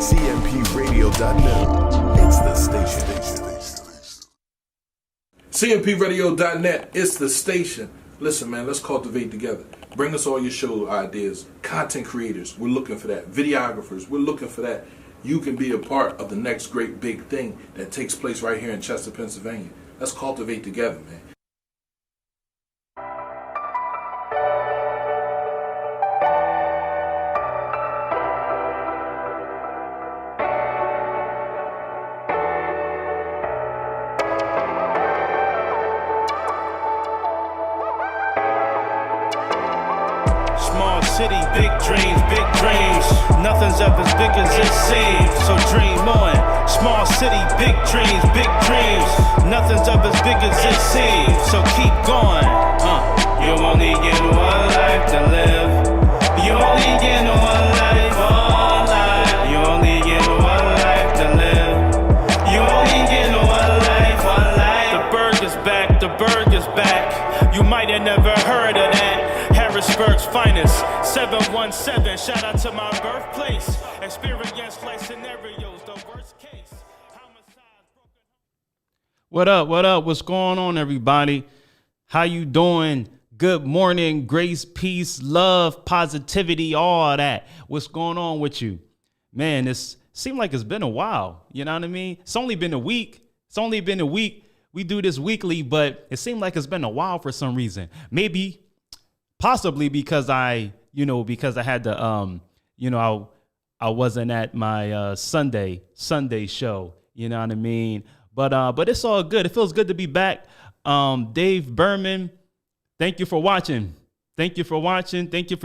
CMPRadio.net. It's the station. CMPRadio.net. It's the station. Listen, man, let's cultivate together. Bring us all your show ideas. Content creators, we're looking for that. Videographers, we're looking for that. You can be a part of the next great big thing that takes place right here in Chester, Pennsylvania. Let's cultivate together, man. City, big dreams. Nothing's ever as big as it seems. So dream on. Small city, big dreams. Nothing's ever as big as it seems. So keep going. You only get one life to live. You only get one life. You only get one life to live. You only get one life. The Berg is back. You might have never heard of that. Harrisburg's finest, 717. Shout out to my birthplace. Experience life scenarios, the worst case. What up? What's going on, everybody? How you doing? Good morning, grace, peace, love, positivity, all that. What's going on with you? Man, it seemed like it's been a while. You know what I mean? It's only been a week. We do this weekly, but it seemed like it's been a while for some reason. Possibly because I had to, I wasn't at my Sunday show, you know what I mean? But it's all good. It feels good to be back. Dave Berman, thank you for watching. Thank you for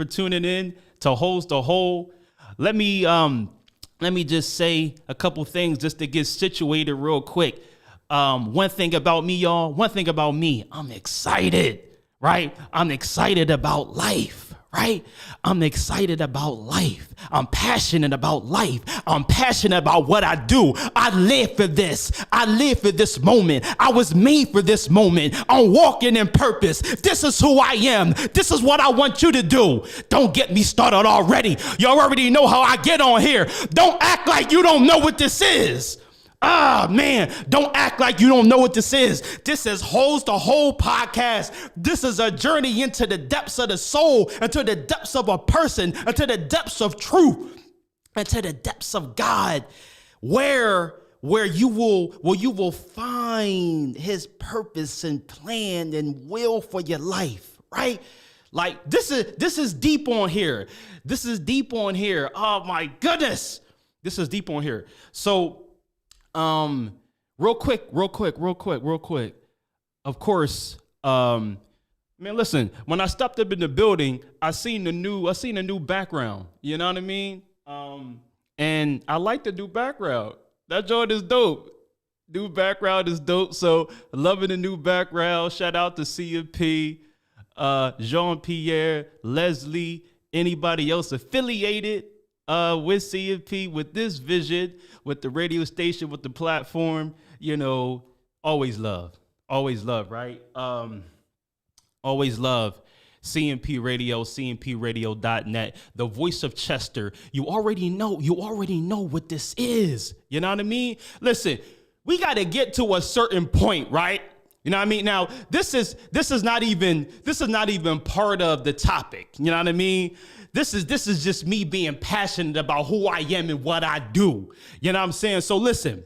tuning in to Holes to Hole. Let me just say a couple things just to get situated real quick. One thing about me, I'm excited. Right? I'm excited about life, right? I'm excited about life. I'm passionate about life. I'm passionate about what I do. I live for this. I live for this moment. I was made for this moment. I'm walking in purpose. This is who I am. This is what I want you to do. Don't get me started already. You already know how I get on here. Don't act like you don't know what this is. Man, don't act like you don't know what this is. This is Holes to Hole podcast. This is a journey into the depths of the soul, into the depths of a person, into the depths of truth, into the depths of God, where you will find his purpose and plan and will for your life, right? Like this is deep on here. Oh my goodness. This is deep on here. So real quick. Of course, man, listen, when I stepped up in the building, I seen a new background. You know what I mean? And I like the new background. That joint is dope. New background is dope. So loving the new background. Shout out to CMP, Jean-Pierre, Leslie, anybody else affiliated with CMP, with this vision, with the radio station, with the platform, always love, right? Always love CMP Radio, CMPRadio.net, the voice of Chester. You already know what this is. You know what I mean? Listen, we got to get to a certain point, right? You know what I mean? Now, this is not even part of the topic. You know what I mean? This is just me being passionate about who I am and what I do. You know what I'm saying? So listen,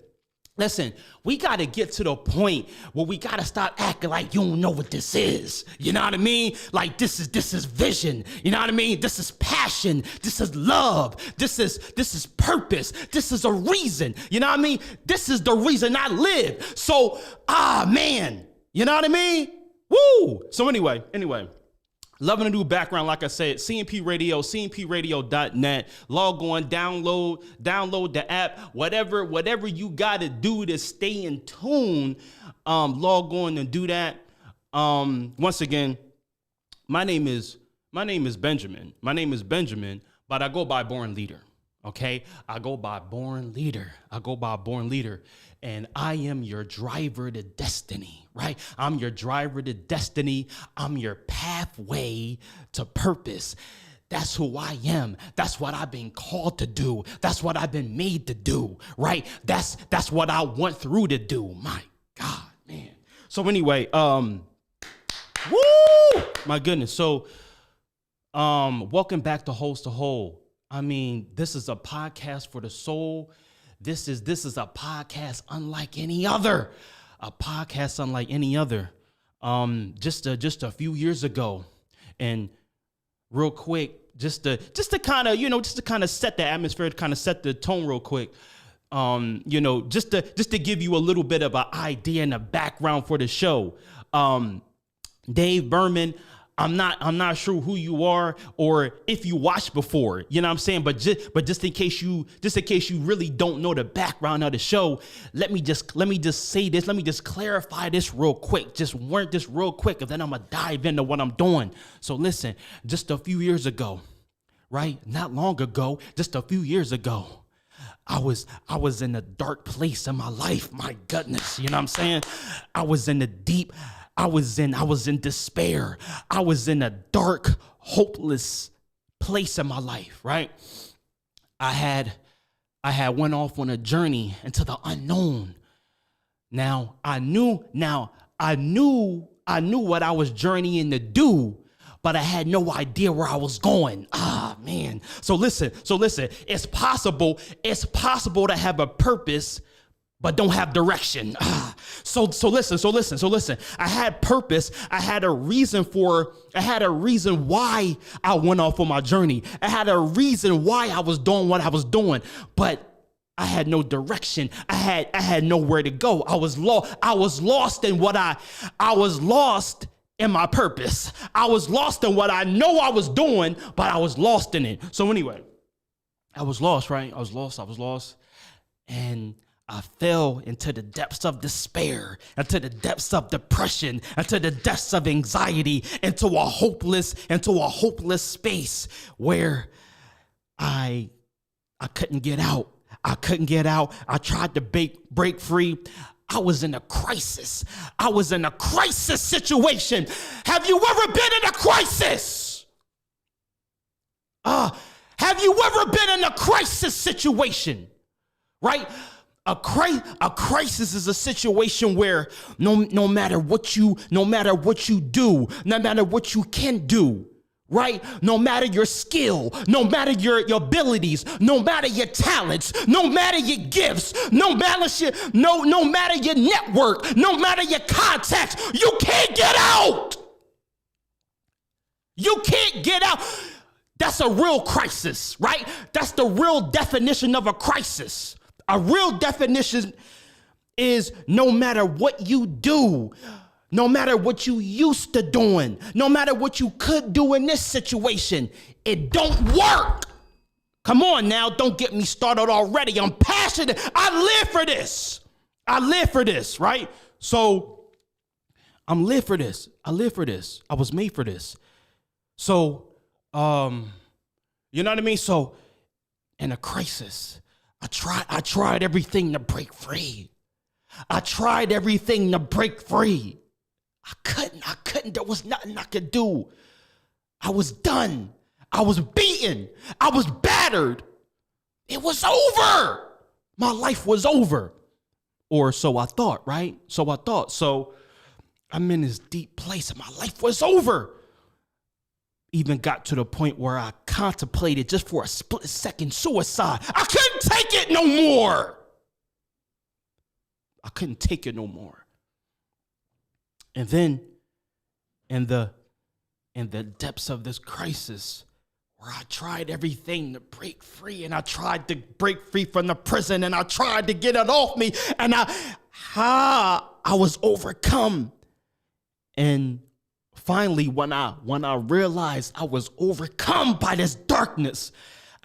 we got to get to the point where we got to start acting like you don't know what this is. You know what I mean? Like this is vision. You know what I mean? This is passion. This is love. This is purpose. This is a reason. You know what I mean? This is the reason I live. So, man, you know what I mean? Woo! So anyway. Loving a new background, like I said, CMP Radio, CMPRadio.net. Log on, download the app, whatever you got to do to stay in tune. Log on and do that. Once again, my name is Benjamin. But I go by Born Leader. Okay, I go by Born Leader. And I am your driver to destiny, right? I'm your driver to destiny. I'm your pathway to purpose. That's who I am. That's what I've been called to do. That's what I've been made to do, right? That's what I went through to do. My God, man. So anyway, woo! My goodness. So welcome back to Host to Whole. I mean, this is a podcast for the soul. This is a podcast unlike any other. A podcast unlike any other. Just a few years ago, and real quick, just to kind of set the atmosphere, to kind of set the tone real quick. Just to give you a little bit of an idea and a background for the show. Dave Berman, I'm not sure who you are or if you watched before, you know what I'm saying? But just in case you really don't know the background of the show, let me just say this, let me just clarify this real quick. Just warrant this real quick, and then I'm gonna dive into what I'm doing. So listen, just a few years ago, right? Not long ago, just a few years ago, I was in a dark place in my life. My goodness, you know what I'm saying? I was in despair. I was in a dark, hopeless place in my life, right? I had went off on a journey into the unknown. Now I knew what I was journeying to do, but I had no idea where I was going. Ah, man. So listen, it's possible to have a purpose but don't have direction. So listen. I had purpose. I had a reason why I went off on my journey. I had a reason why I was doing what I was doing, but I had no direction. I had nowhere to go. I was lost in my purpose. I was lost in what I know I was doing, but I was lost in it. So anyway, I was lost, right? I was lost. And I fell into the depths of despair, into the depths of depression, into the depths of anxiety, into a hopeless space where I couldn't get out. I tried to break free. I was in a crisis. I was in a crisis situation. Have you ever been in a crisis? Have you ever been in a crisis situation? Right? A crisis is a situation where no matter what you do, no matter what you can do, right? No matter your skill, no matter your abilities, no matter your talents, no matter your gifts, no matter your network, no matter your contacts, you can't get out. You can't get out. That's a real crisis, right? That's the real definition of a crisis. A real definition is no matter what you do, no matter what you used to doing, no matter what you could do in this situation, it don't work. Come on now, don't get me started already. I'm passionate. I live for this, right? So I'm live for this. I was made for this. So, you know what I mean? So in a crisis, I tried everything to break free. I couldn't. There was nothing I could do. I was done. I was beaten. I was battered. It was over. My life was over. Or so I thought, right? So I'm in this deep place and my life was over. Even got to the point where I contemplated just for a split second suicide. I couldn't take it no more. And then in the depths of this crisis, where I tried everything to break free, and I tried to break free from the prison, and I tried to get it off me, and I was overcome. And finally, when I realized I was overcome by this darkness,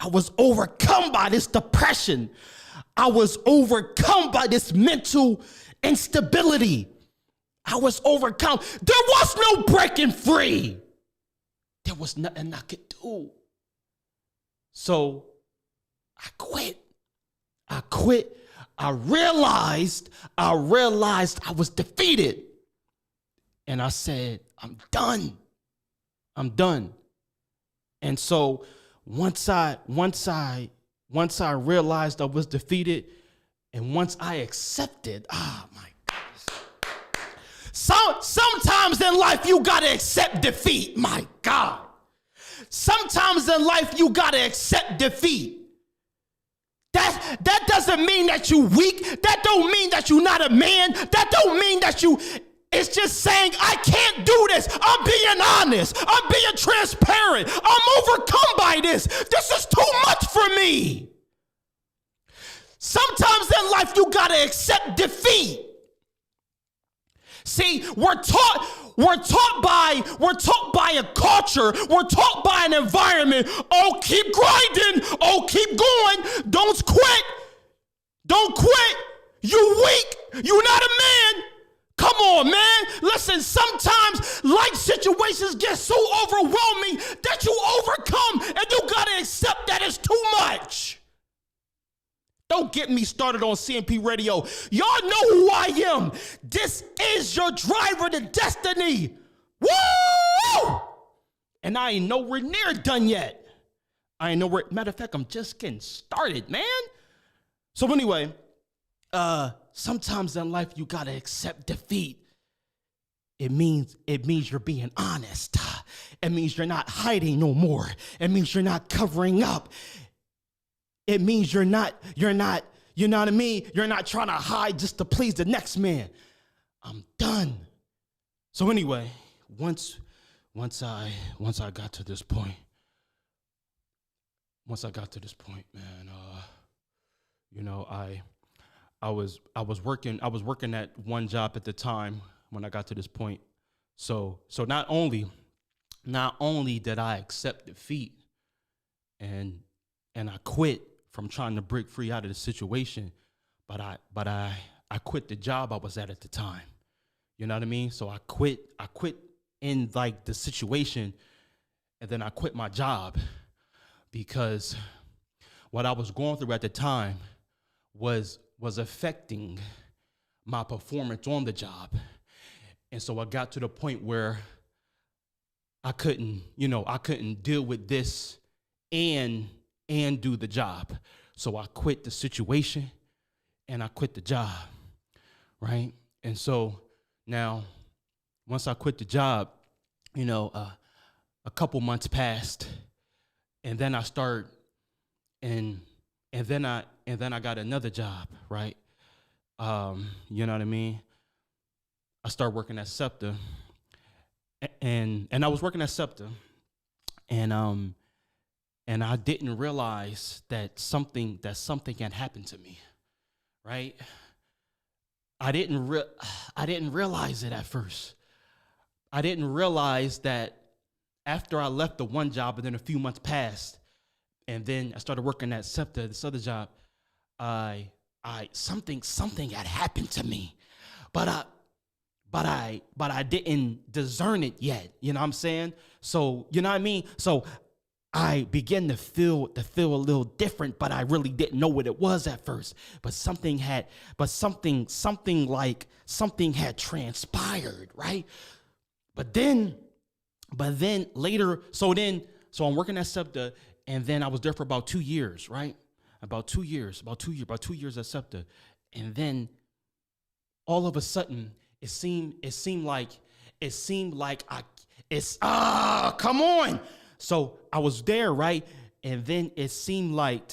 I was overcome by this depression, I was overcome by this mental instability, I was overcome. There was no breaking free. There was nothing I could do. So I quit. I realized I was defeated. And I said, I'm done. And so once I realized I was defeated, and once I accepted, oh my goodness. Sometimes in life you gotta accept defeat. My God. Sometimes in life you gotta accept defeat. That doesn't mean that you weak. That don't mean that you're not a man. That don't mean that you. It's just saying, I can't do this. I'm being honest. I'm being transparent. I'm overcome by this. This is too much for me. Sometimes in life, you got to accept defeat. See, we're taught by a culture. We're taught by an environment. Oh, keep grinding. Oh, keep going. Don't quit. Don't quit. You weak. You're not a man. Come on, man. Listen, sometimes life situations get so overwhelming that you overcome, and you got to accept that it's too much. Don't get me started on CMP Radio. Y'all know who I am. This is your driver to destiny. Woo! And I ain't nowhere near done yet. Matter of fact, I'm just getting started, man. So anyway, sometimes in life you gotta accept defeat. It means you're being honest. It means you're not hiding no more. It means you're not covering up. It means you're not, you know what I mean? You're not trying to hide just to please the next man. I'm done. So anyway, once I got to this point, man, I was working at one job at the time when I got to this point. So not only did I accept defeat and I quit from trying to break free out of the situation, but I quit the job I was at the time. You know what I mean? So I quit in like the situation, and then I quit my job because what I was going through at the time was affecting my performance on the job. And so I got to the point where I couldn't deal with this and do the job. So I quit the situation and I quit the job, right? And so now, once I quit the job, a couple months passed, and then I started, and then I got another job, right? You know what I mean? I started working at SEPTA, and I was working at SEPTA, and I didn't realize that something had happened to me, right? I didn't realize it at first. I didn't realize that after I left the one job, and then a few months passed, and then I started working at SEPTA, this other job, something had happened to me, but I didn't discern it yet. You know what I'm saying? So you know what I mean? So I began to feel a little different, but I really didn't know what it was at first. But something had transpired, right? But then later, so I'm working at SEPTA, and then I was there for about 2 years, right? About 2 years at SEPTA. And then all of a sudden, it seemed like come on. So I was there, right? And then it seemed like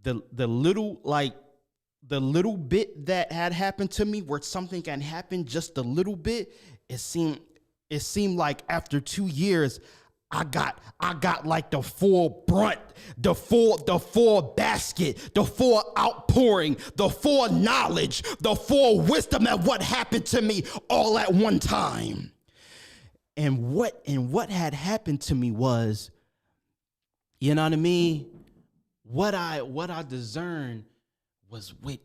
the little bit that had happened to me, where something can happen just a little bit, it seemed like after 2 years, I got like the full brunt, the full basket, the full outpouring, the full knowledge, the full wisdom of what happened to me all at one time. And what had happened to me was, you know what I mean? What I discerned was with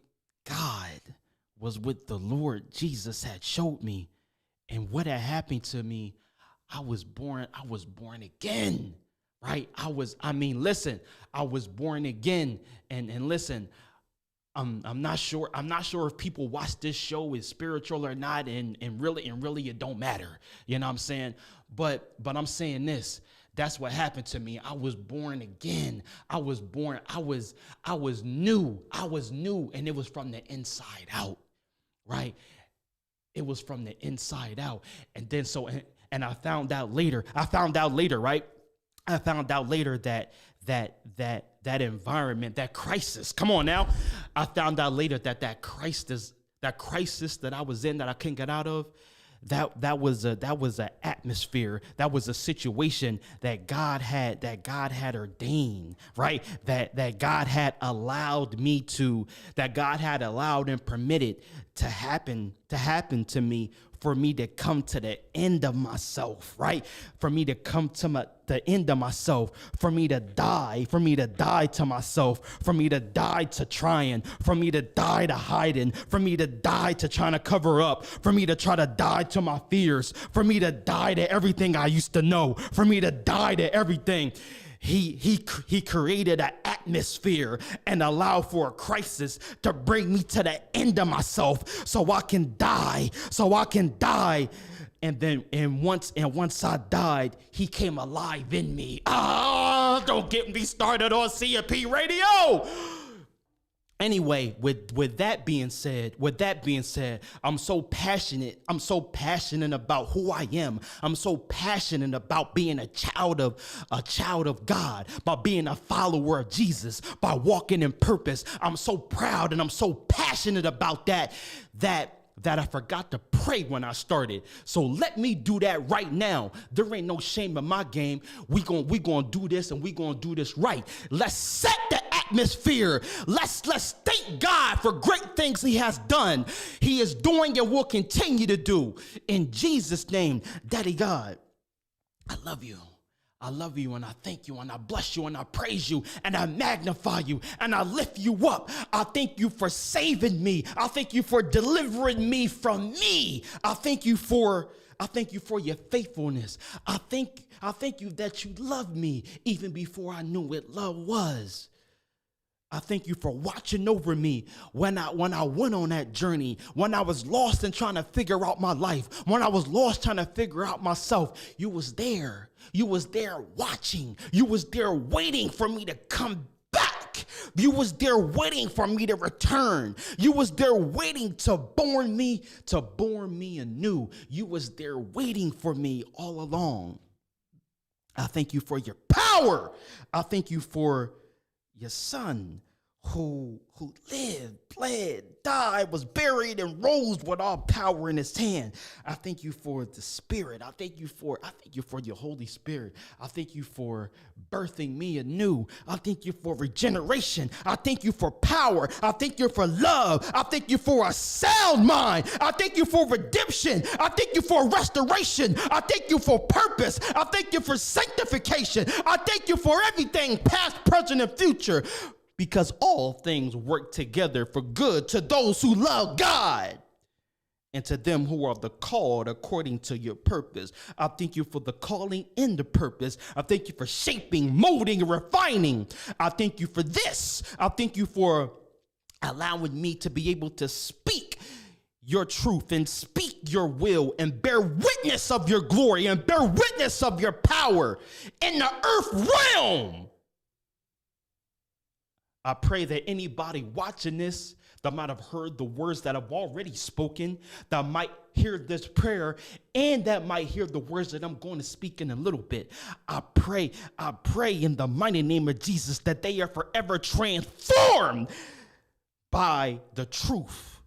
God, was with the Lord Jesus had showed me. And what had happened to me, I was born again, right? I was born again. And listen, I'm not sure if people watch this show is spiritual or not, and really it don't matter. You know what I'm saying? But I'm saying this, That's what happened to me. I was born again. I was new. And it was from the inside out, right? It was from the inside out. And then and I found out later, right? I found out later that environment, that crisis. Come on now. I found out later that crisis that I was in, that I couldn't get out of, that was an atmosphere, that was a situation that God had ordained, right? That God had allowed and permitted to happen to me, for me to come to the end of myself, right? For me to come to the end of myself, for me to die to myself, for me to die to trying, for me to die to hiding, for me to die to trying to cover up, for me to try to die to my fears, for me to die to everything I used to know, for me to die to everything. He created an atmosphere and allowed for a crisis to bring me to the end of myself, so I can die. And once I died, he came alive in me. Don't get me started on CMP Radio. Anyway, with that being said, I'm so passionate about who I am. I'm so passionate about being a child of God, by being a follower of Jesus, by walking in purpose. I'm so proud and I'm so passionate about that I forgot to pray when I started. So let me do that right now. There ain't no shame in my game. We gonna do this, and we gonna do this right. Let's set the atmosphere. Let's thank God for great things he has done, he is doing, and will continue to do. In Jesus' name, Daddy God, I love you. I love you, and I thank you, and I bless you, and I praise you, and I magnify you, and I lift you up. I thank you for saving me. I thank you for delivering me from me. I thank you for your faithfulness. I thank you that you love me even before I knew what love was. I thank you for watching over me when I went on that journey, when I was lost and trying to figure out my life, when I was lost trying to figure out myself. You was there. You was there watching. You was there waiting for me to come back. You was there waiting for me to return. You was there waiting to born me anew. You was there waiting for me all along. I thank you for your power. I thank you for your son, who lived, bled, died, was buried, and rose with all power in his hand. I thank you for the Spirit. I thank you for your Holy Spirit. I thank you for birthing me anew. I thank you for regeneration. I thank you for power. I thank you for love. I thank you for a sound mind. I thank you for redemption. I thank you for restoration. I thank you for purpose. I thank you for sanctification. I thank you for everything, past, present, and future. Because all things work together for good to those who love God and to them who are the called according to your purpose. I thank you for the calling and the purpose. I thank you for shaping, molding, and refining. I thank you for this. I thank you for allowing me to be able to speak your truth and speak your will and bear witness of your glory and bear witness of your power in the earth realm. I pray that anybody watching this that might have heard the words that I've already spoken, that might hear this prayer, and that might hear the words that I'm going to speak in a little bit. I pray in the mighty name of Jesus that they are forever transformed by the truth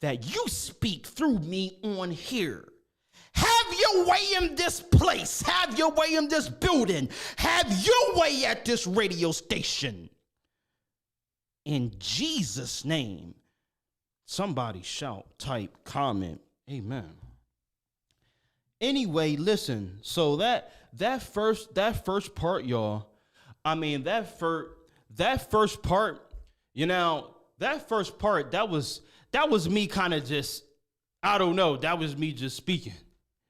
that you speak through me on here. Have your way in this place. Have your way in this building. Have your way at this radio station. In Jesus' name, somebody shout, type, comment. Amen. Anyway, listen. So that first part, y'all. I mean, that first part. You know, that first part. That was me kind of just. I don't know. That was me just speaking.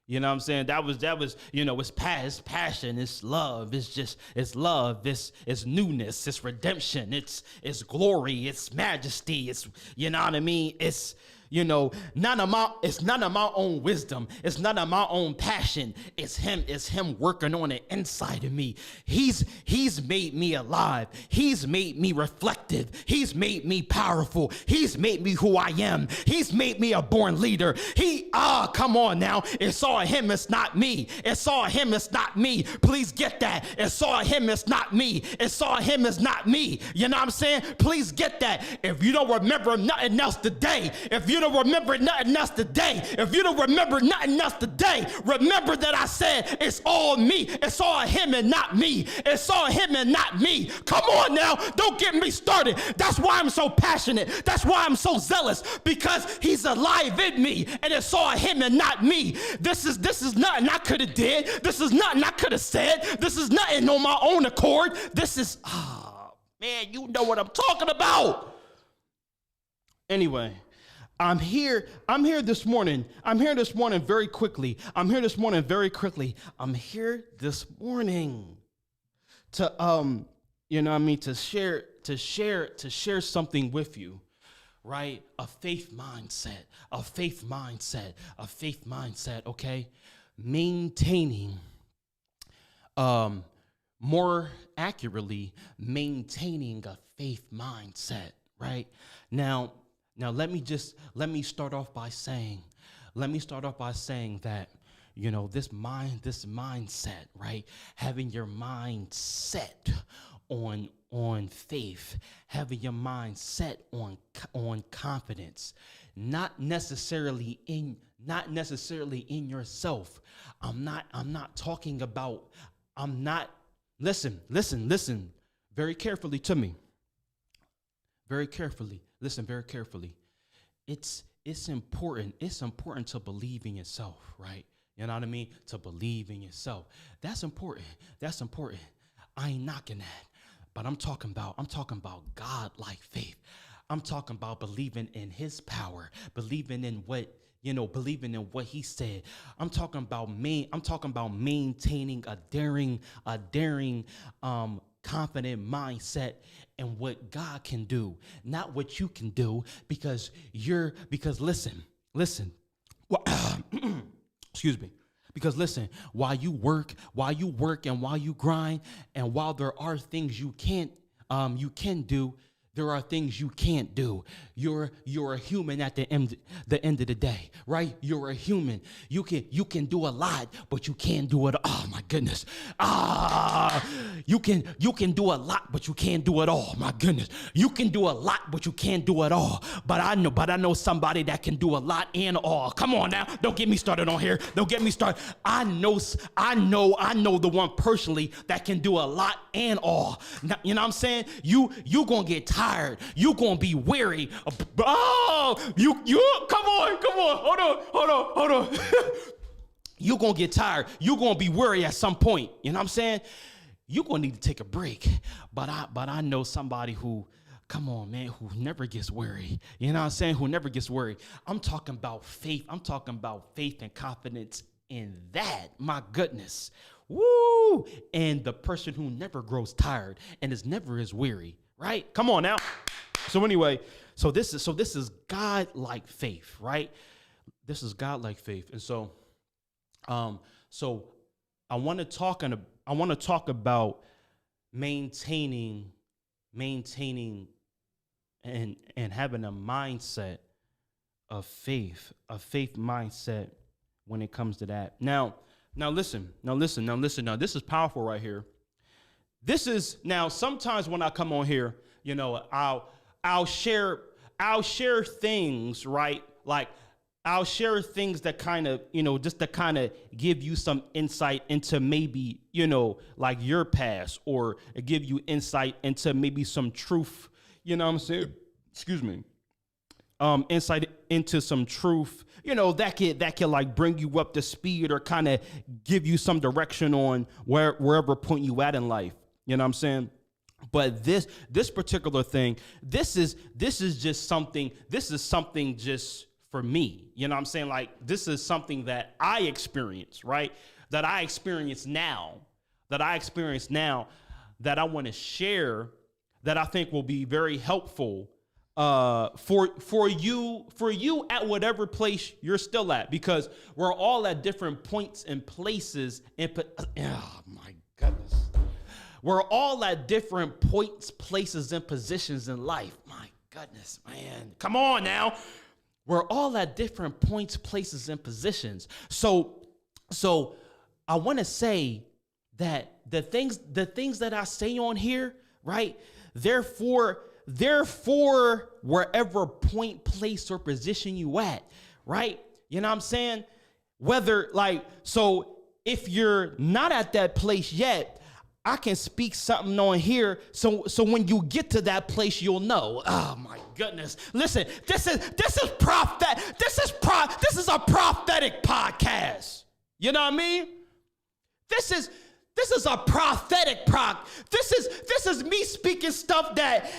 You know what I'm saying? That was, you know, it's passion, it's love, it's love, it's newness, it's redemption, it's glory, it's majesty, it's, you know what I mean? It's, It's none of my own wisdom. It's none of my own passion. It's him working on the inside of me. He's made me alive. He's made me reflective. He's made me powerful. He's made me who I am. He's made me a born leader. Come on now. It's all him. It's not me. It's all him. It's not me. Please get that. It's all him. It's not me. It's all him. It's not me. You know what I'm saying? Please get that. If you don't remember nothing else today, if you don't remember nothing else today, if you don't remember nothing else today, remember that I said it's all me. It's all him and not me. It's all him and not me. Come on now. Don't get me started. That's why I'm so passionate. That's why I'm so zealous, because he's alive in me and it's all him and not me. This is nothing I could have did. This is nothing I could have said. This is nothing on my own accord. This is, man, you know what I'm talking about. Anyway, I'm here this morning. I'm here this morning very quickly. I'm here this morning to to share something with you, right? A faith mindset, okay? Maintaining, more accurately, maintaining a faith mindset, right? Now let me start off by saying that, this mindset, right? Having your mind set on faith, having your mind set on confidence, not necessarily in yourself. Listen very carefully to me. Listen very carefully. It's important to believe in yourself, right? You know what I mean? To believe in yourself. That's important. I ain't knocking that. But I'm talking about God-like faith. I'm talking about believing in his power, believing in what he said. I'm talking about maintaining a daring, confident mindset in what God can do, not what you can do, because listen, excuse me. Because listen, while you work and while you grind, and while there are things you can do, there are things you can't do. You're a human at the end of the day, right? You're a human. You can do a lot, but you can't do it. Oh my goodness. You can do a lot, but you can't do it all. My goodness. You can do a lot, but you can't do it all. But I know somebody that can do a lot and all. Come on now. Don't get me started on here. Don't get me started. I know the one personally that can do a lot and all. Now, you know what I'm saying? You gonna get tired. You gonna be weary. You come on. Hold on. You gonna get tired. You gonna be weary at some point. You know what I'm saying? You gonna need to take a break. But I know somebody who, come on, man, who never gets weary. You know what I'm saying? Who never gets weary. I'm talking about faith. I'm talking about faith and confidence in that. My goodness. Woo! And the person who never grows tired and is never as weary. Right? Come on now. So anyway, so this is God-like faith, right? This is God-like faith. And so I want to talk about maintaining and having a mindset of faith, a faith mindset when it comes to that. Now listen. Now this is powerful right here. This is now sometimes when I come on here, I'll share things, right? Like I'll share things that kind of, just to kind of give you some insight into maybe, like your past, or give you insight into maybe some truth, you know what I'm saying? Excuse me. Insight into some truth, that can like bring you up to speed, or kind of give you some direction on wherever point you at in life. You know what I'm saying? But this particular thing, this is just something just for me. You know what I'm saying? Like, this is something that I experience, right? That I experience now, that I want to share, that I think will be very helpful for you at whatever place you're still at, because we're all at different points and places. Oh my goodness, we're all at different points, places, and positions in life. My goodness, man, come on now. We're all at different points, places, and positions. So I want to say that the things that I say on here, right? Therefore, wherever point, place, or position you at, right? You know what I'm saying? Whether so if you're not at that place yet, I can speak something on here. So when you get to that place, you'll know. Oh my goodness. Listen, this is a prophetic podcast. You know what I mean? This is a prophetic This is me speaking stuff that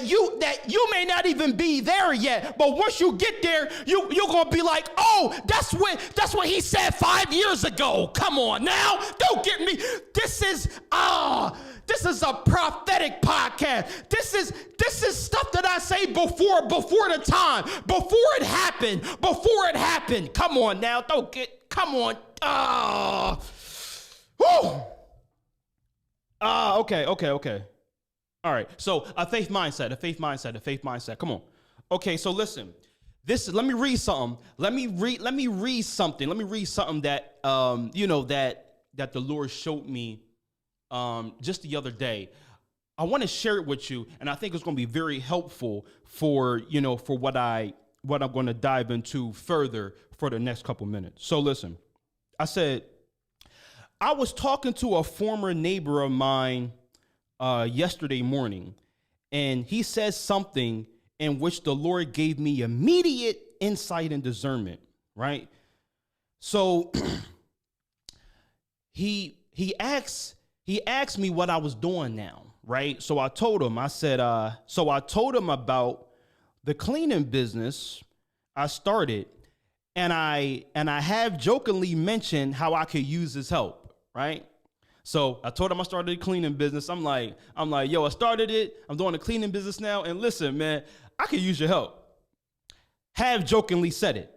you may not even be there yet. But once you get there, you're gonna be like, oh, that's what he said 5 years ago. Come on now, don't get me. This is a prophetic podcast. This is stuff that I say before the time, before it happened. Come on now, come on. Woo. Okay. All right. So a faith mindset. Come on. Okay. So listen, let me read something. Let me read something that, that the Lord showed me, just the other day. I want to share it with you. And I think it's going to be very helpful for what I'm going to dive into further for the next couple minutes. So listen, I was talking to a former neighbor of mine yesterday morning, and he says something in which the Lord gave me immediate insight and discernment, right? So he asked me what I was doing now, right? So I told him about the cleaning business I started, and I have jokingly mentioned how I could use his help. Right. So I told him I started a cleaning business. I'm like, yo, I started it. I'm doing a cleaning business now. And listen, man, I could use your help. Have jokingly said it.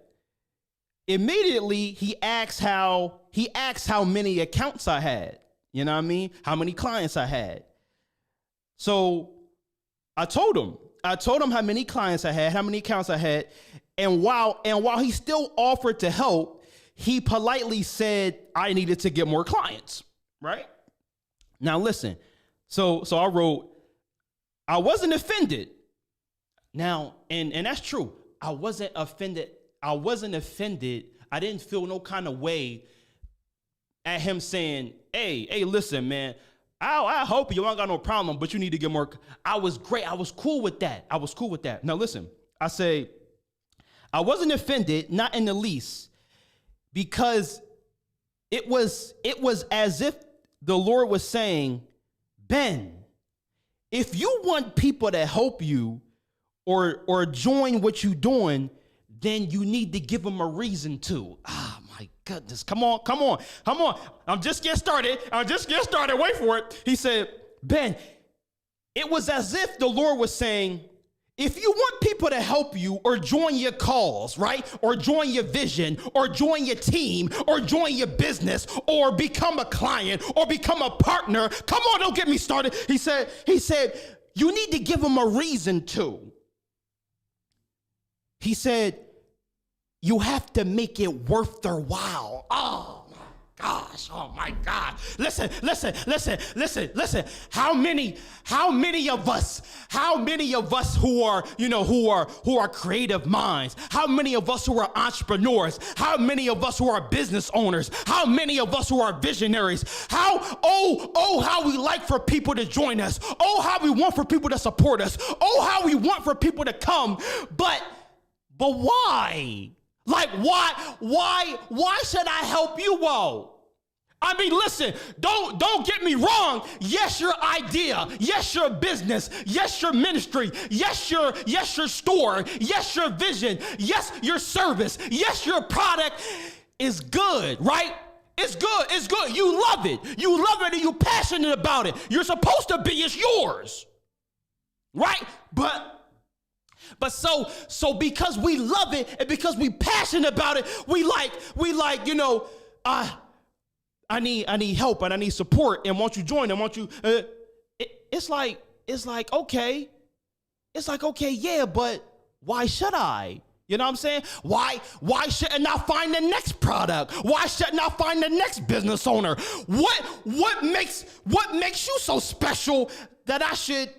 Immediately, he asks how many accounts I had. You know what I mean? How many clients I had. So I told him how many clients I had, how many accounts I had. And while he still offered to help, he politely said I needed to get more clients, right? Now listen, so I wrote, I wasn't offended. Now, and that's true. I wasn't offended. I didn't feel no kind of way at him saying, hey, listen, man, I hope you ain't got no problem, but you need to get more. I was great. I was cool with that. Now listen, I say, I wasn't offended, not in the least. Because it was as if the Lord was saying, Ben, if you want people to help you or join what you're doing, then you need to give them a reason to. Ah, my goodness. Come on. I'm just getting started. Wait for it. He said, Ben, it was as if the Lord was saying, if you want people to help you or join your cause, right? Or join your vision or join your team or join your business or become a client or become a partner. Come on, don't get me started. He said, you need to give them a reason to. He said, you have to make it worth their while. Oh my gosh. Oh my God. Listen. How many of us who are creative minds? How many of us who are entrepreneurs? How many of us who are business owners? How many of us who are visionaries? How we like for people to join us. Oh, how we want for people to support us. Oh, how we want for people to come. But why? Like, why should I help you all? I mean, listen, don't get me wrong. Yes, your idea. Yes, your business. Yes, your ministry. Yes, your store. Yes, your vision. Yes, your service. Yes, your product is good, right? It's good. You love it. And you're passionate about it. You're supposed to be. It's yours, right? But But so because we love it and because we passionate about it, we like, you know, I need help and I need support. And once you join and once you, it's like, okay. It's like, okay, yeah, but why should I? You know what I'm saying? Why shouldn't I find the next product? Why shouldn't I find the next business owner? What makes you so special that I should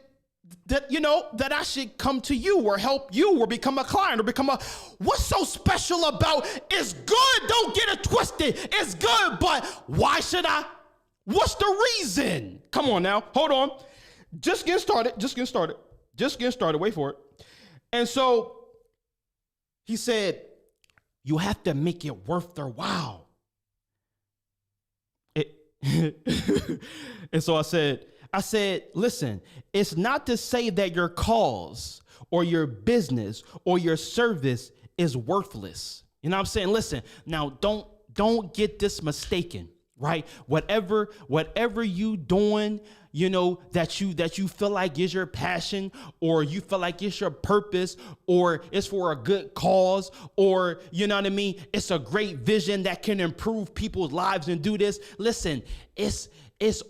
come to you or help you or become a client or what's so special about it's good, don't get it twisted. It's good, but why should I? What's the reason? Come on now, hold on. Just getting started. Wait for it. And so he said, you have to make it worth their while. And so I said, listen, it's not to say that your cause or your business or your service is worthless. You know what I'm saying? Listen, now don't get this mistaken. Right? Whatever you doing, you know, that you feel like is your passion or you feel like it's your purpose or it's for a good cause or, you know what I mean? It's a great vision that can improve people's lives and do this. Listen, it's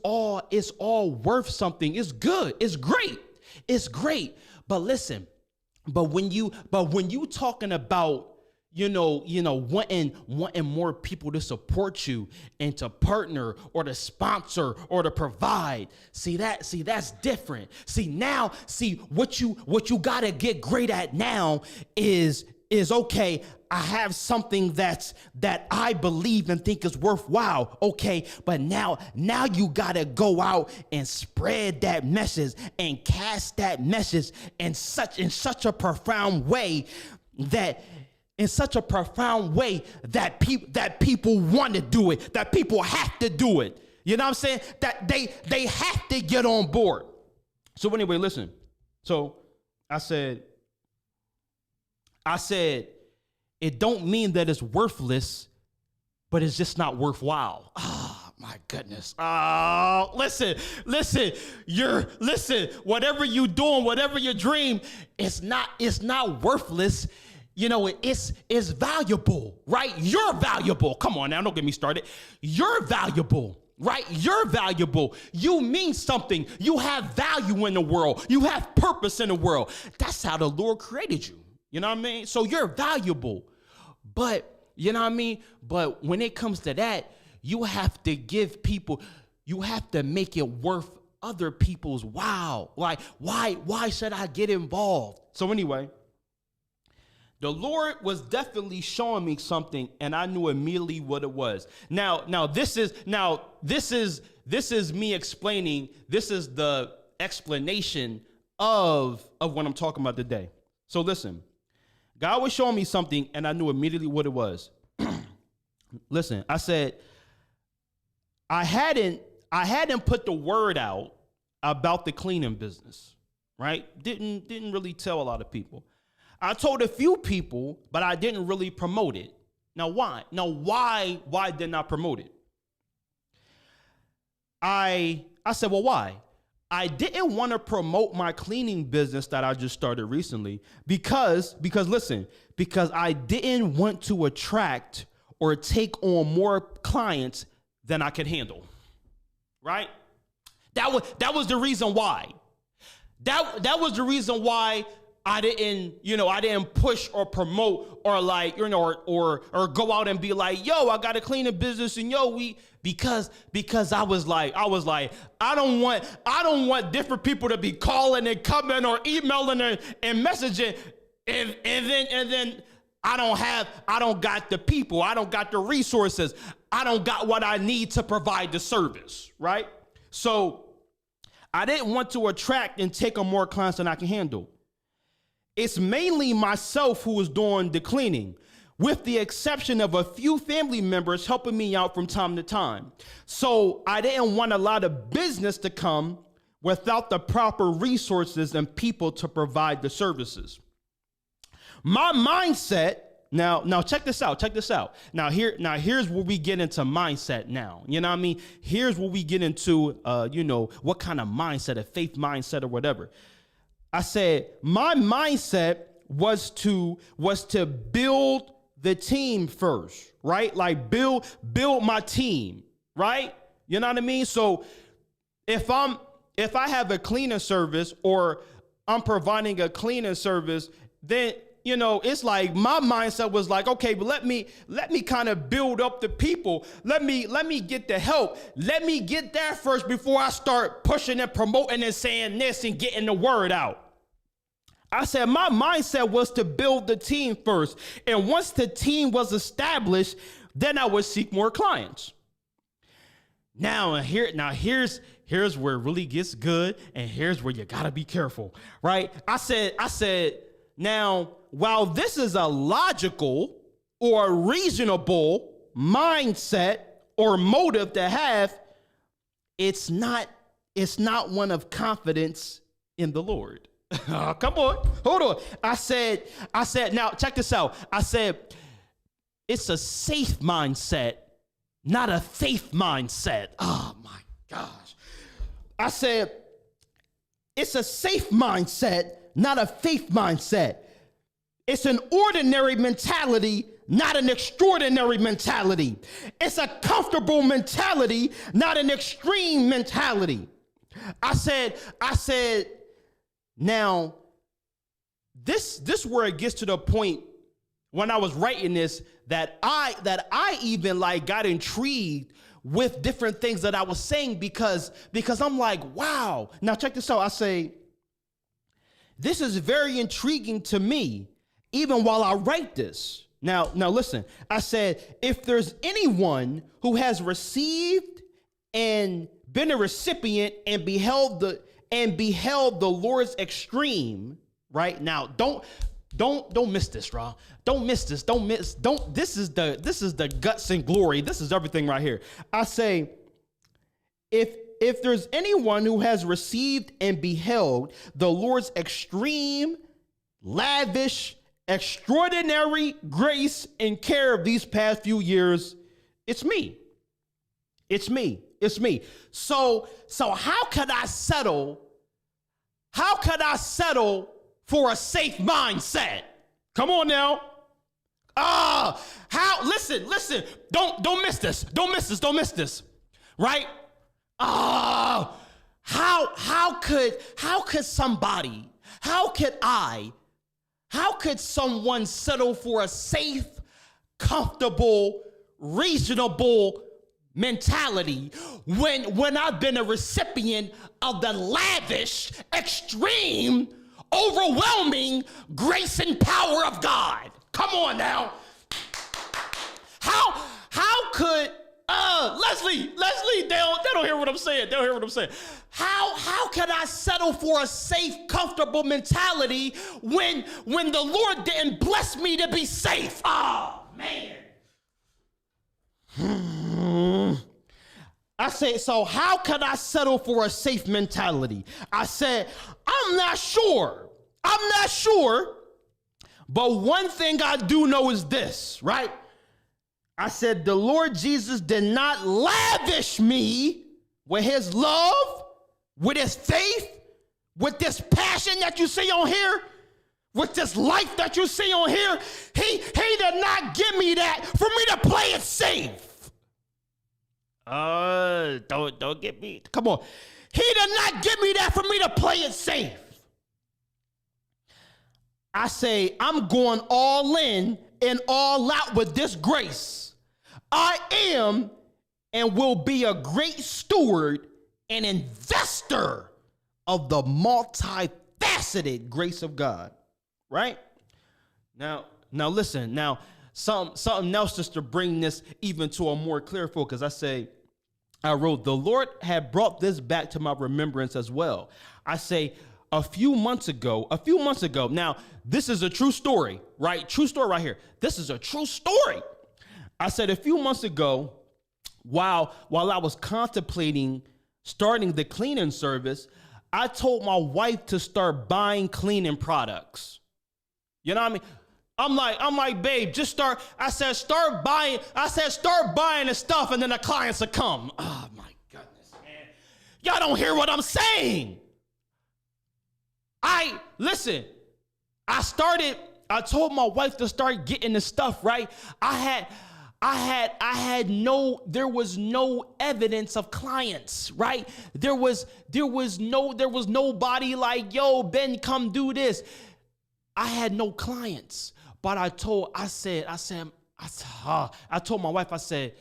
all worth something. It's good. It's great. It's great. But listen, but when you talking about wanting more people to support you and to partner or to sponsor or to provide. See, that's different. What you gotta get great at now is okay. I have something that I believe and think is worthwhile. Okay, but now you gotta go out and spread that message and cast that message in such a profound way that people want to do it, that people have to do it. You know what I'm saying? That they have to get on board. So anyway, listen. So I said, it don't mean that it's worthless, but it's just not worthwhile. Oh my goodness. Oh, listen, whatever you doing, whatever your dream, it's not worthless. You know, it's valuable, right? You're valuable. Come on now, don't get me started. You're valuable, right? You're valuable. You mean something. You have value in the world. You have purpose in the world. That's how the Lord created you. You know what I mean? So you're valuable. But, you know what I mean? But when it comes to that, you have to you have to make it worth other people's wow. Like, why should I get involved? So anyway, the Lord was definitely showing me something, and I knew immediately what it was. Now this is me explaining. This is the explanation of what I'm talking about today. So listen, God was showing me something, and I knew immediately what it was. Listen, I said I hadn't put the word out about the cleaning business, right? Didn't really tell a lot of people. I told a few people, but I didn't really promote it. Now, why? Why didn't I promote it? I said, well, why? I didn't want to promote my cleaning business that I just started recently because I didn't want to attract or take on more clients than I could handle. Right? That was the reason why. That was the reason why I didn't push or promote or or go out and be like, yo, I got a cleaning business and because I was like, I don't want different people to be calling and coming or emailing and messaging and then I don't got the people, I don't got the resources, I don't got what I need to provide the service, right? So I didn't want to attract and take on more clients than I can handle. It's mainly myself who is doing the cleaning, with the exception of a few family members helping me out from time to time. So I didn't want a lot of business to come without the proper resources and people to provide the services. My mindset, now check this out. Now here's where we get into mindset now. You know what I mean? Here's where we get into, what kind of mindset, a faith mindset or whatever. I said, my mindset was to build the team first, right? Like build my team, right? You know what I mean? So if I have a cleaning service or I'm providing a cleaning service, then it's like my mindset was like, okay, but let me kind of build up the people. Let me get the help. Let me get that first before I start pushing and promoting and saying this and getting the word out. I said my mindset was to build the team first. And once the team was established, then I would seek more clients. Here's where it really gets good, and here's where you gotta be careful, right? I said, now, while this is a logical or reasonable mindset or motive to have, it's not one of confidence in the Lord. Come on, hold on. I said, now check this out. I said, it's a safe mindset, not a faith mindset. Oh my gosh. I said, it's a safe mindset, not a faith mindset. It's an ordinary mentality, not an extraordinary mentality. It's a comfortable mentality, not an extreme mentality. I said, now this where it gets to the point when I was writing this that I even like got intrigued with different things that I was saying because I'm like, wow. Now check this out. I say, this is very intriguing to me, even while I write this. Now listen, I said, if there's anyone who has received and been a recipient and beheld the Lord's extreme, right? Now, don't miss this, Rob. Don't miss this. This is the guts and glory. This is everything right here. I say, if there's anyone who has received and beheld the Lord's extreme, lavish, extraordinary grace and care of these past few years, it's me. It's me. It's me. So how could I settle? How could I settle for a safe mindset? Come on now. Listen. Don't miss this. Don't miss this. Right? How could someone settle for a safe, comfortable, reasonable mentality when I've been a recipient of the lavish, extreme, overwhelming grace and power of God? Come on now. How could Leslie, they don't hear what I'm saying. They don't hear what I'm saying. How can I settle for a safe, comfortable mentality when the Lord didn't bless me to be safe? Oh, man. I say, so how can I settle for a safe mentality? I said, I'm not sure. But one thing I do know is this, right? I said, the Lord Jesus did not lavish me with his love, with his faith, with this passion that you see on here, with this life that you see on here. He did not give me that for me to play it safe. Don't get me. Come on. He did not give me that for me to play it safe. I say, I'm going all in and all out with this grace. I am and will be a great steward and investor of the multifaceted grace of God. Right? Now listen. Now, something else just to bring this even to a more clear focus. I wrote, the Lord had brought this back to my remembrance as well. I say, a few months ago, now this is a true story, right? True story right here. This is a true story. I said a few months ago, while I was contemplating starting the cleaning service, I told my wife to start buying cleaning products. You know what I mean? I'm like, babe, just start. I said, start buying the stuff and then the clients will come. Oh my goodness, man. Y'all don't hear what I'm saying. Listen, I told my wife to start getting the stuff, right? There was no evidence of clients, right? There was nobody like, yo, Ben, come do this. I had no clients, but I told my wife, I said,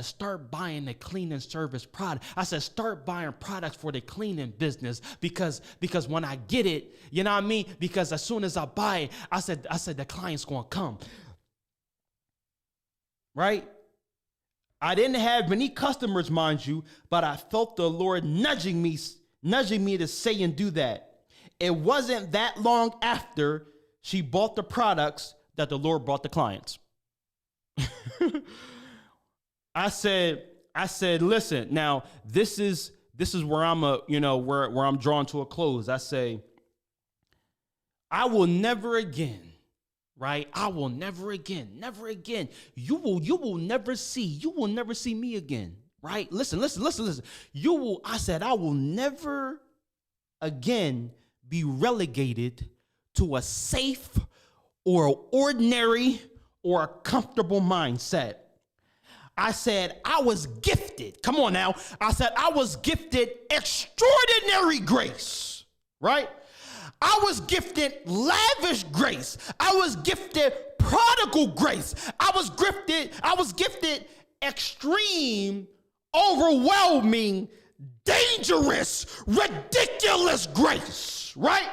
start buying the cleaning service product. I said, start buying products for the cleaning business because when I get it, you know what I mean? Because as soon as I buy it, I said the client's gonna come. Right? I didn't have many customers, mind you, but I felt the Lord nudging me to say and do that. It wasn't that long after she bought the products that the Lord brought the clients. I said, listen, now this is where I'm where I'm drawn to a close. I say, I will never again, right? I will never again. You will never see me again, right? Listen. I will never again be relegated to a safe or ordinary or a comfortable mindset. I said, I was gifted. Come on now. I said, I was gifted extraordinary grace, right? I was gifted lavish grace. I was gifted prodigal grace. I was gifted extreme, overwhelming, dangerous, ridiculous grace, right?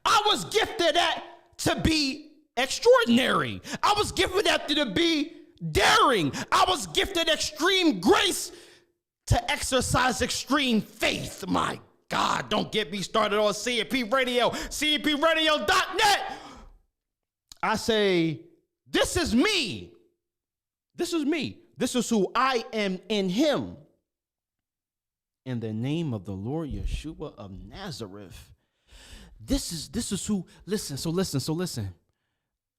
I was gifted that to be extraordinary. I was gifted that to be daring. I was gifted extreme grace to exercise extreme faith. My God, don't get me started on CNP Radio, cnpradio.net. I say, this is me. This is me. This is who I am in him. In the name of the Lord Yeshua of Nazareth. This is who, listen.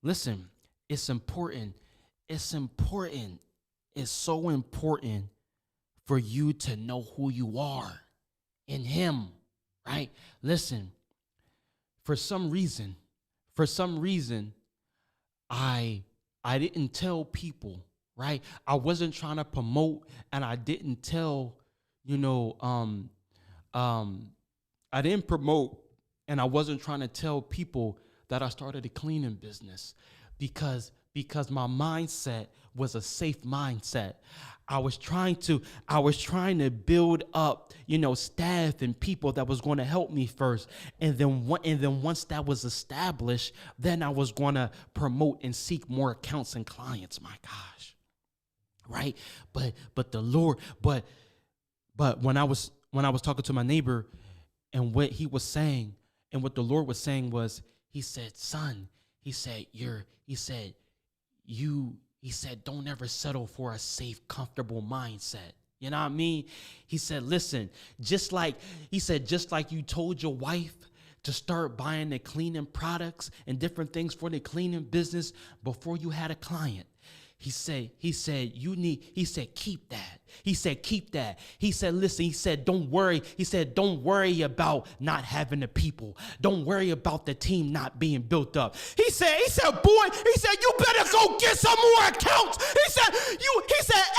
Listen, it's important. It's so important for you to know who you are in him, right? Listen, for some reason, I didn't tell people, right? I wasn't trying to promote, and I didn't tell, I didn't promote, and I wasn't trying to tell people that I started a cleaning business because my mindset was a safe mindset. I was trying to build up, staff and people that was going to help me first. And then once that was established, then I was going to promote and seek more accounts and clients. My gosh. Right? But the Lord, but when I was talking to my neighbor, and what he was saying and what the Lord was saying was, he said, son, he said, don't ever settle for a safe, comfortable mindset. You know what I mean? He said, listen, just like you told your wife to start buying the cleaning products and different things for the cleaning business before you had a client. He said, keep that. He said, listen, he said, don't worry. He said, don't worry about not having the people. Don't worry about the team not being built up. He said, boy, you better go get some more accounts. He said,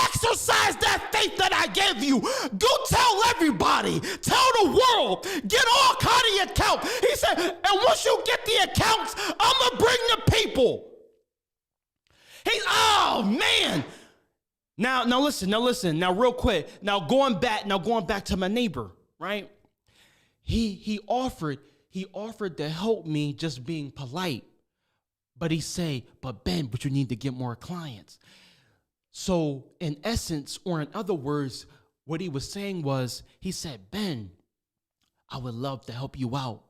exercise that faith that I gave you. Go tell everybody, tell the world, get all kind of accounts. He said, and once you get the accounts, I'm going to bring the people. Oh man. Now listen. Now real quick. Now going back to my neighbor, right? He offered to help me just being polite. But he say, but you need to get more clients. So in essence, or in other words, what he was saying was, he said, Ben, I would love to help you out.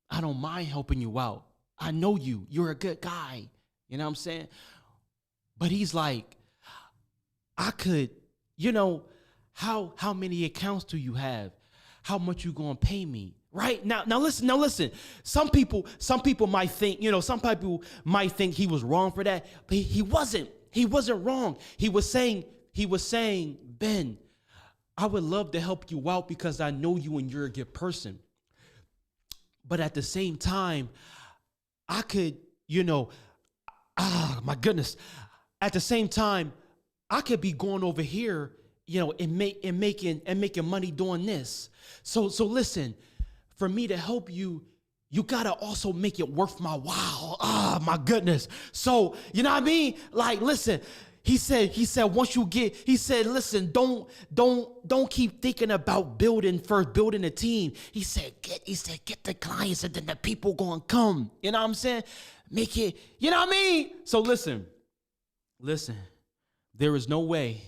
I don't mind helping you out. I know you. You're a good guy. You know what I'm saying? But he's like, I could, how many accounts do you have? How much you gonna pay me? Right? Now listen. Some people might think, some people might think he was wrong for that, but he wasn't. He wasn't wrong. He was saying, Ben, I would love to help you out because I know you and you're a good person. But at the same time, I could, my goodness. At the same time, I could be going over here, and making money doing this. So listen, for me to help you, you gotta also make it worth my while. My goodness. So, you know what I mean? Like, listen, he said, once you get, he said, listen, don't keep thinking about building a team. He said, get the clients and then the people gonna come. You know what I'm saying? Make it, you know what I mean? So listen, there was no way,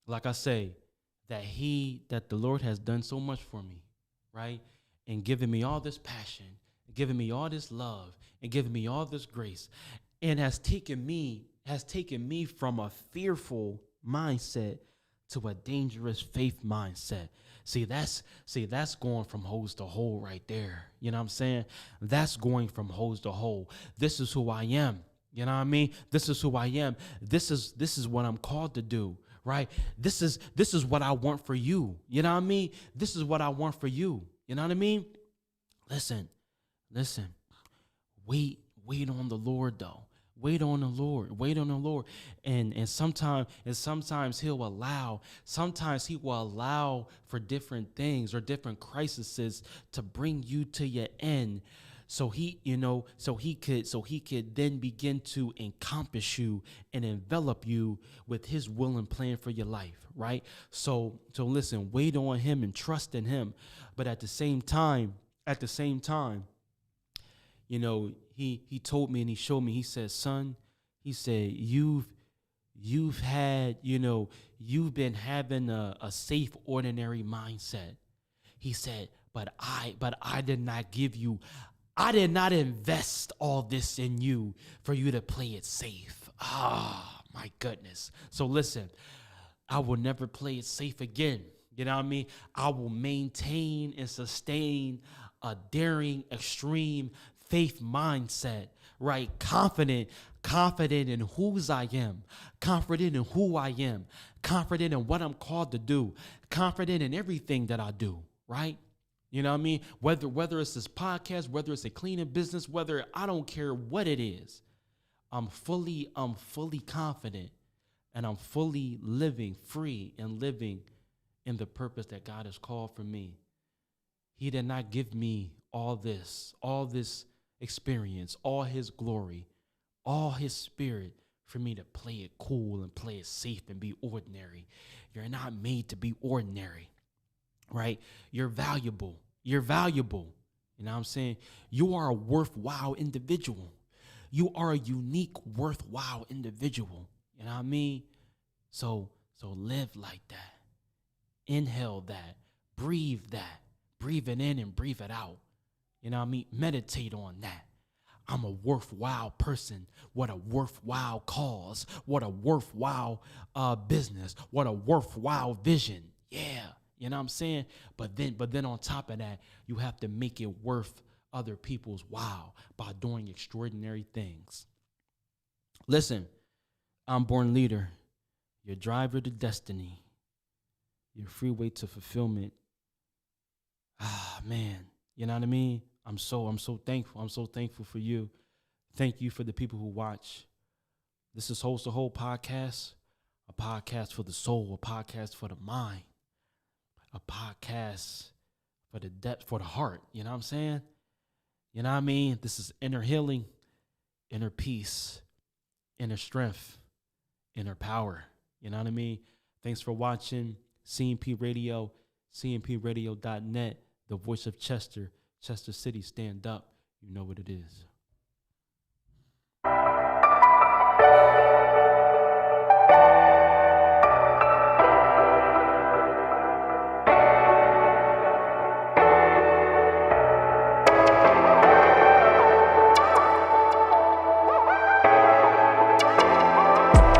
like I say, that the Lord has done so much for me, right? And given me all this passion, giving me all this love, and giving me all this grace, and has taken me from a fearful mindset to a dangerous faith mindset. See, that's going from hose to hole right there. You know what I'm saying? That's going from hose to hole. This is who I am. You know what I mean? This is who I am. This is what I'm called to do, right? This is what I want for you. You know what I mean? This is what I want for you. You know what I mean? Listen. Wait on the Lord though. Wait on the Lord. And sometimes he will allow for different things or different crises to bring you to your end. So he could then begin to encompass you and envelop you with his will and plan for your life, right? So listen, wait on him and trust in him. But at the same time, he told me and he showed me, he said, son, he said, you've been having a safe, ordinary mindset. He said, but I did not invest all this in you for you to play it safe. My goodness. So listen, I will never play it safe again. You know what I mean? I will maintain and sustain a daring, extreme faith mindset, right? Confident in whose I am, confident in who I am, confident in what I'm called to do, confident in everything that I do, right? You know what I mean? Whether it's this podcast, whether it's a cleaning business, whether I don't care what it is, I'm fully confident, and I'm fully living free and living in the purpose that God has called for me. He did not give me all this experience, all his glory, all his spirit for me to play it cool and play it safe and be ordinary. You're not made to be ordinary. Right? You're valuable. You know what I'm saying? You are a worthwhile individual. You are a unique, worthwhile individual. You know what I mean? So live like that. Inhale that. Breathe that. Breathe it in and breathe it out. You know what I mean? Meditate on that. I'm a worthwhile person. What a worthwhile cause. What a worthwhile business. What a worthwhile vision. Yeah. You know what I'm saying? But then on top of that, you have to make it worth other people's while by doing extraordinary things. Listen, I'm Born Leader, your driver to destiny, your freeway to fulfillment. Man, you know what I mean? I'm so thankful. I'm so thankful for you. Thank you for the people who watch. This is Host the Whole Podcast, a podcast for the soul, a podcast for the mind, a podcast for the depth, for the heart. You know what I'm saying? You know what I mean? This is inner healing, inner peace, inner strength, inner power. You know what I mean? Thanks for watching CMP Radio, cmpradio.net, the voice of Chester. Chester City, stand up. You know what it is.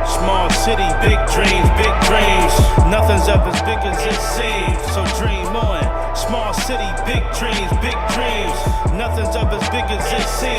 Small city, big dreams, big dreams. Nothing's ever as big as it seems, so dream on. Small city, big dreams, big dreams. Nothing's ever as big as it seems.